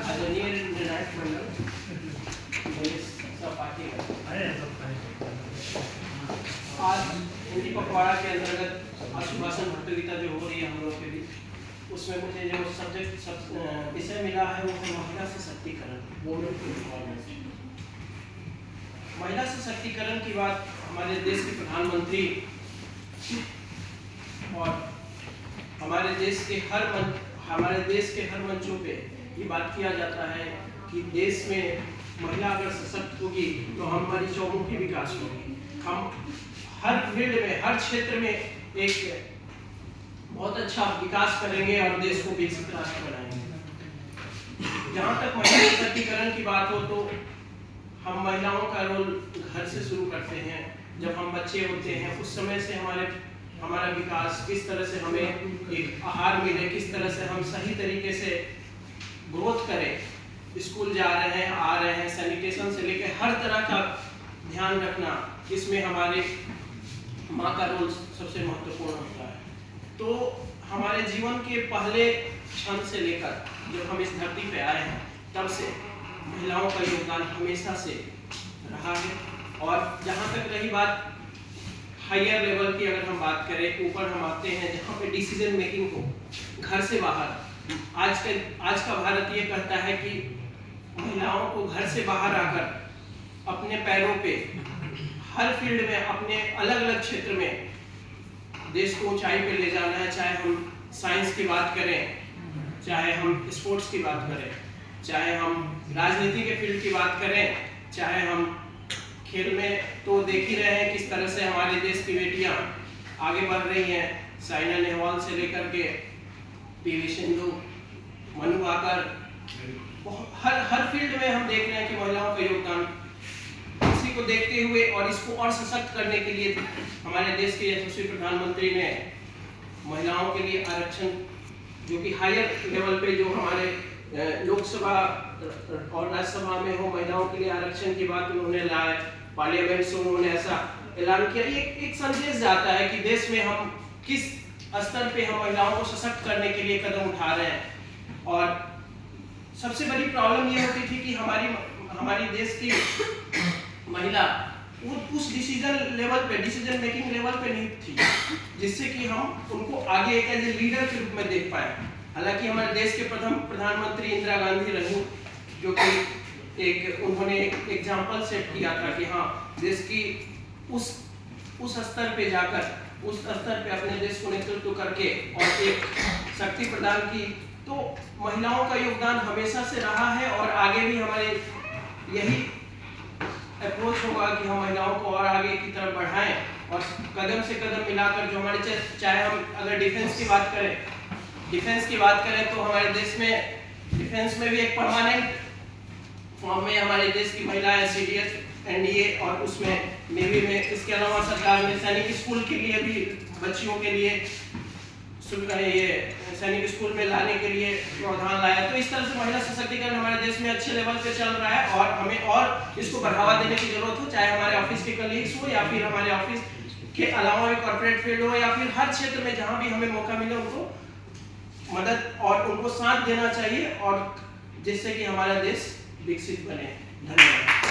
आदरणीय निर्णायक मंडल, आज हिंदी पखवाड़ा के अंतर्गत आशुभाषण प्रतियोगिता जो हो रही है हम लोग के बीच, उसमें मुझे जो सब्जेक्ट विषय मिला है वो है महिला सशक्तिकरण। महिला सशक्तिकरण की बात हमारे देश के प्रधानमंत्री और हमारे देश के हर मंचों पे ये बात किया जाता है कि देश में महिला अगर सशक्त होगी तो हमारी चौमुखी विकास होगी। हम हर फील्ड में, हर क्षेत्र में एक बहुत अच्छा विकास करेंगे और देश को विकसित राष्ट्र बनाएंगे। जहाँ तक महिला सशक्तिकरण की बात हो तो हम महिलाओं का रोल घर से शुरू करते हैं। जब हम बच्चे होते हैं उस समय से हमारा विकास, किस तरह से हमें एक आहार मिले, किस तरह से हम सही तरीके से ग्रोथ करें, स्कूल जा रहे हैं, आ रहे हैं, सैनिटेशन से लेकर हर तरह का ध्यान रखना, इसमें हमारे माँ का रोल सबसे महत्वपूर्ण होता है। तो हमारे जीवन के पहले क्षण से लेकर जब हम इस धरती पे आए हैं तब से महिलाओं का योगदान हमेशा से रहा है। और जहाँ तक रही बात हायर लेवल की, अगर हम बात करें, ऊपर हम आते हैं जहाँ पे डिसीजन मेकिंग हो घर से बाहर। आज का भारत ये कहता है कि महिलाओं को घर से बाहर आकर अपने पैरों पे हर फील्ड में, अपने अलग अलग क्षेत्र में देश को ऊंचाई पे ले जाना है। चाहे हम साइंस की बात करें, चाहे हम स्पोर्ट्स की बात करें, चाहे हम राजनीति के फील्ड की बात करें, चाहे हम खेल में, तो देख ही रहे हैं किस तरह से हमारे देश की बेटियां आगे बढ़ रही हैं। साइना नेहवाल से लेकर के पीवी सिंधु, मनु भाकर, हर फील्ड में हम देख रहे हैं कि महिलाओं का योगदान। इसी को देखते हुए और इसको और सशक्त करने के लिए हमारे देश के यशस्वी प्रधानमंत्री ने महिलाओं के लिए आरक्षण, जो कि हायर लेवल पे, जो हमारे लोकसभा और राज्यसभा में हो, महिलाओं के लिए आरक्षण की बात उन्होंने लाए। पार्लियामेंट से उन्होंने ऐसा ऐलान किया। एक संदेश जाता है कि देश में हम किस स्तर पे हम महिलाओं को सशक्त करने के लिए कदम उठा रहे हैं। और सबसे बड़ी प्रॉब्लम ये होती थी कि हमारी देश की महिला उस डिसीजन मेकिंग लेवल पे नहीं थी, जिससे कि हम उनको आगे एक एज ए लीडर के रूप में देख पाए। हालांकि हमारे देश के प्रथम प्रधानमंत्री इंदिरा गांधी रही, जो कि उन्होंने एक एग्जाम्पल सेट किया था कि हाँ, देश की उस स्तर पे जाकर, उस स्तर पे अपने देश को नेतृत्व करके और एक शक्ति प्रदान की। तो महिलाओं का योगदान हमेशा से रहा है और आगे भी हमारे यही अप्रोच होगा कि हम महिलाओं को और आगे की तरफ बढ़ाएं और कदम से कदम मिलाकर जो हमारे, चाहे हम अगर डिफेंस की बात करें तो हमारे देश में डिफेंस में भी एक परमानेंट फॉर्म में हमारे देश की महिलाएं CDS, NDA और उसमें नेवी में। इसके अलावा सरकार ने सैनिक स्कूल के लिए भी बच्चियों के लिए ये सैनिक स्कूल में लाने के लिए प्रावधान लाया। तो इस तरह से महिला सशक्तिकरण हमारे देश में अच्छे लेवल पे चल रहा है और हमें और इसको बढ़ावा देने की जरूरत हो, चाहे हमारे ऑफिस के कलीग्स हो या फिर हमारे ऑफिस के अलावा भी कॉर्पोरेट फील्ड हो या फिर हर क्षेत्र में जहाँ भी हमें मौका मिले उनको मदद और उनको साथ देना चाहिए, और जिससे कि हमारा देश विकसित बने। धन्यवाद।